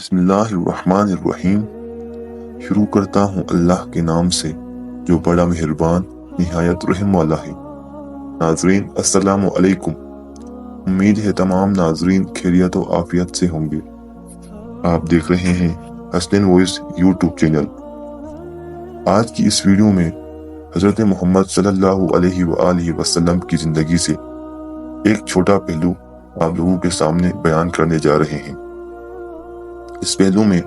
بسم اللہ الرحمن الرحیم۔ شروع کرتا ہوں اللہ کے نام سے جو بڑا مہربان نہایت رحم والا ہے۔ ناظرین السلام علیکم، امید ہے تمام ناظرین خیریت و عافیت سے ہوں گے۔ آپ دیکھ رہے ہیں حسنین وائس یوٹیوب چینل۔ آج کی اس ویڈیو میں حضرت محمد صلی اللہ علیہ وآلہ وسلم کی زندگی سے ایک چھوٹا پہلو آپ لوگوں کے سامنے بیان کرنے جا رہے ہیں۔ اس پہلو میں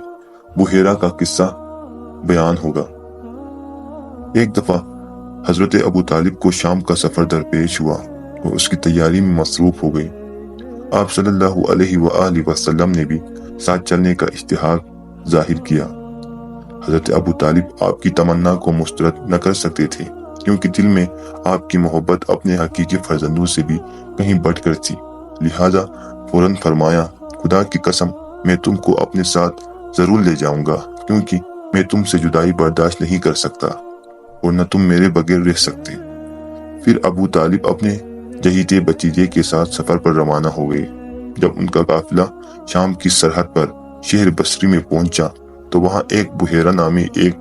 بحیرہ کا قصہ بیان ہوگا۔ ایک دفعہ حضرت ابو طالب کو شام کا سفر درپیش ہوا اور اس کی تیاری میں مصروف ہو گئے۔ آپ صلی اللہ علیہ وآلہ وسلم نے بھی ساتھ چلنے کا اشتیاق ظاہر کیا۔ حضرت ابو طالب آپ کی تمنا کو مسترد نہ کر سکتے تھے، کیونکہ دل میں آپ کی محبت اپنے حقیقی فرزندوں سے بھی کہیں بڑھ کر تھی۔ لہذا فوراً فرمایا، خدا کی قسم میں تم کو اپنے ساتھ ضرور لے جاؤں گا، کیونکہ میں تم سے جدائی برداشت نہیں کر سکتا اور نہ تم میرے بغیر رہ سکتے۔ پھر ابو طالب اپنے جہیتے بچیجے کے ساتھ سفر پر روانہ ہو گئے۔ جب ان کا قافلہ شام کی سرحد پر شہر بصری میں پہنچا تو وہاں ایک بحیرہ نامی ایک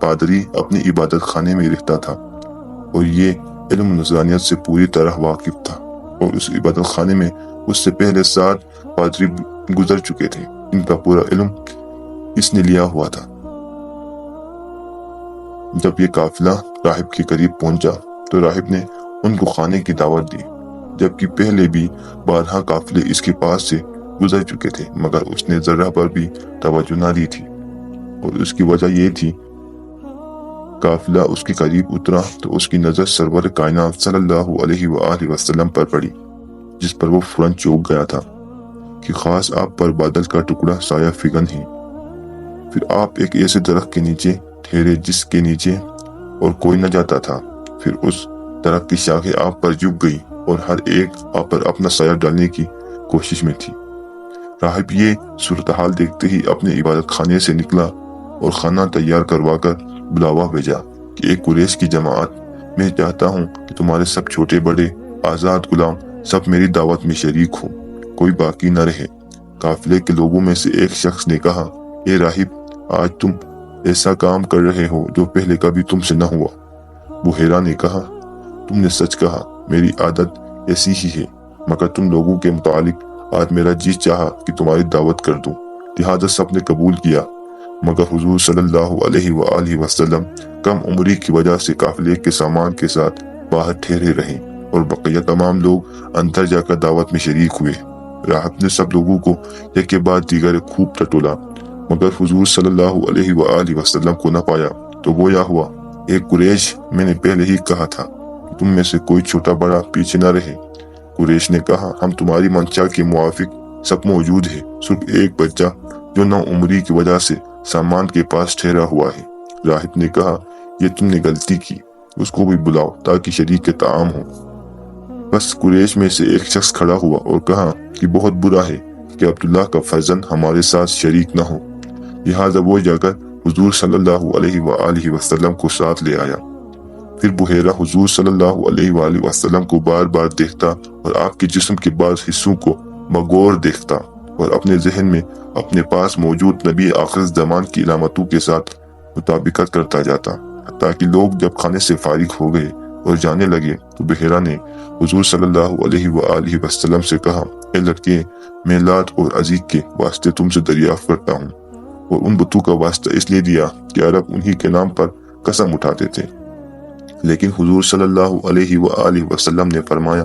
پادری اپنی عبادت خانے میں رہتا تھا اور یہ علم نصرانیت سے پوری طرح واقف تھا، اور اس عبادت خانے میں اس سے پہلے 7 پادری گزر چکے تھے ان کا پورا علم اس نے لیا ہوا تھا۔ جب یہ قافلہ راہب کے قریب پہنچا تو راہب نے ان کو خانے کی دعوت دی، جبکہ پہلے بھی بارہا قافلے اس کے پاس سے گزر چکے تھے، مگر اس نے ذرہ پر بھی توجہ نہ دی تھی، اور اس کی وجہ یہ تھی قافلہ اس کے قریب اترا تو اس کی نظر سرور کائنات صلی اللہ علیہ وآلہ وسلم پر پڑی، جس پر وہ فوراً چونک گیا تھا کہ خاص آپ پر بادل کا ٹکڑا سایہ فگن ہے۔ پھر آپ ایک ایسے درخت کے نیچے ٹھہرے جس کے نیچے اور کوئی نہ جاتا تھا۔ پھر اس درخت کی شاخیں آپ پر جھک گئی اور ہر ایک آپ پر اپنا سایہ ڈالنے کی کوشش میں تھی۔ راہب یہ صورتحال دیکھتے ہی اپنے عبادت خانے سے نکلا اور کھانا تیار کروا کر بلاوا بھیجا کہ ایک قریش کی جماعت، میں چاہتا ہوں کہ تمہارے سب چھوٹے بڑے آزاد غلام سب میری دعوت میں شریک ہو، کوئی باقی نہ رہے۔ قافلے کے لوگوں میں سے ایک شخص نے کہا، اے راہب، آج تم ایسا کام کر رہے ہو جو پہلے کبھی تم سے نہ ہوا۔ بحیرہ نے کہا، تم نے سچ کہا، میری عادت ایسی ہی ہے، مگر تم لوگوں کے متعلق آج میرا جی چاہا کہ تمہاری دعوت کر دوں، لہذا سب نے قبول کیا، مگر حضور صلی اللہ علیہ وآلہ وسلم کم عمری کی وجہ سے قافلے کے سامان کے ساتھ باہر ٹھہرے رہے اور بقیہ تمام لوگ اندر جا کر دعوت میں شریک ہوئے۔ راہب نے سب لوگوں کو ایک کے بعد دیگر خوب ٹٹولا، مگر حضور صلی اللہ علیہ وآلہ وسلم کو نہ پایا تو گویا ہوا، اے قریش، میں نے پہلے ہی کہا تھا کہ تم میں سے کوئی چھوٹا بڑا پیچھے نہ رہے۔ قریش نے کہا، ہم تمہاری منشا کے موافق سب موجود ہے، صرف ایک بچہ جو نو عمری کی وجہ سے سامان کے پاس ٹھہرا ہوا ہے۔ راہب نے کہا، یہ تم نے غلطی کی، اس کو بھی بلاؤ تاکہ شریک طعام ہو۔ بس قریش میں سے ایک شخص کھڑا ہوا اور کہا کہ بہت برا ہے کہ عبداللہ کا فرزند ہمارے ساتھ شریک نہ ہو، لہذا وہ جا کر حضور صلی اللہ علیہ وآلہ وسلم کو ساتھ لے آیا۔ پھر بحیرہ حضور صلی اللہ علیہ وآلہ وسلم کو بار بار دیکھتا اور آپ کے جسم کے بعض حصوں کو بغور دیکھتا اور اپنے ذہن میں اپنے پاس موجود نبی آخر زمان کی علامتوں کے ساتھ مطابقت کرتا جاتا، حتیٰ کہ لوگ جب کھانے سے فارغ ہو گئے اور جانے لگے تو بحیرہ نے حضور صلی اللہ علیہ وآلہ وسلم سے کہا، اے لڑکے، میں لات اور عزیز کے واسطے تم سے دریافت کرتا ہوں، اور ان بتوں کا واسطہ اس لیے دیا کہ عرب انہی کے نام پر قسم اٹھاتے تھے، لیکن حضور صلی اللہ علیہ وآلہ وسلم نے فرمایا،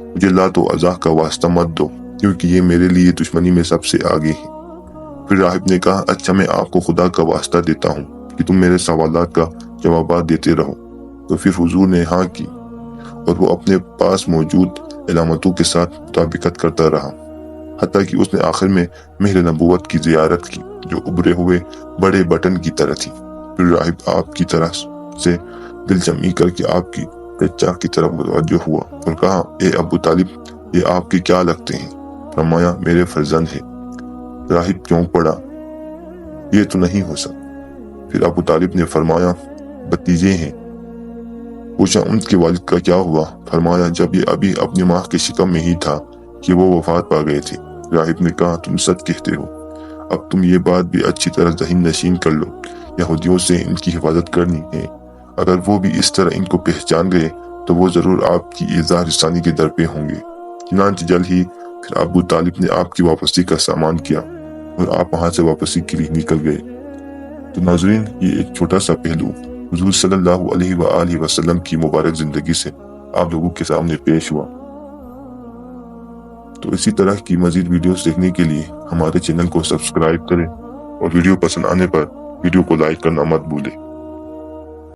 مجھے لات و عزا کا واسطہ مت دو، کیونکہ یہ میرے لیے دشمنی میں سب سے آگے ہے۔ پھر راہب نے کہا، اچھا میں آپ کو خدا کا واسطہ دیتا ہوں کہ تم میرے سوالات کا جوابات دیتے رہو۔ تو پھر حضور نے ہاں کی اور وہ اپنے پاس موجود علامتوں کے ساتھ مطابقت کرتا رہا، حتیٰ کہ اس نے آخر میں مہر نبوت کی زیارت کی جو ابھرے ہوئے بڑے بٹن کی طرح تھی۔ پھر راہب آپ کی طرح سے دل جمعی کر کے آپ کی چچا کی طرف متوجہ ہوا اور کہا، اے ابو طالب، یہ آپ کے کیا لگتے ہیں؟ فرمایا، میرے فرزند ہے۔ راہب چونک پڑا، یہ تو نہیں ہو سکتا۔ پھر ابو طالب نے فرمایا، بھتیجے ہیں۔ پوچھا، ان کے والد کا کیا ہوا؟ فرمایا، جب یہ ابھی اپنی ماں کے شکم میں ہی تھا کہ وہ وفات پا گئے تھے۔ راہب نے کہا، تم سچ کہتے ہو۔ اب تم یہ بات بھی اچھی طرح ذہن نشین کر لو، یہودیوں سے ان کی حفاظت کرنی ہے۔ اگر وہ بھی اس طرح ان کو پہچان گئے تو وہ ضرور آپ کی ایذا رسانی کے در پہ ہوں گے۔ چنانچہ جلد ہی پھر ابو طالب نے آپ کی واپسی کا سامان کیا اور آپ وہاں سے واپسی کے لیے نکل گئے۔ تو ناظرین، یہ ایک چھوٹا سا پہلو حضور صلی اللہ علیہ وآلہ وسلم کی مبارک زندگی سے آپ لوگوں کے سامنے پیش ہوا۔ تو اسی طرح کی مزید ویڈیوز دیکھنے کے لیے ہمارے چینل کو سبسکرائب کریں اور ویڈیو پسند آنے پر ویڈیو کو لائک کرنا مت بھولیں۔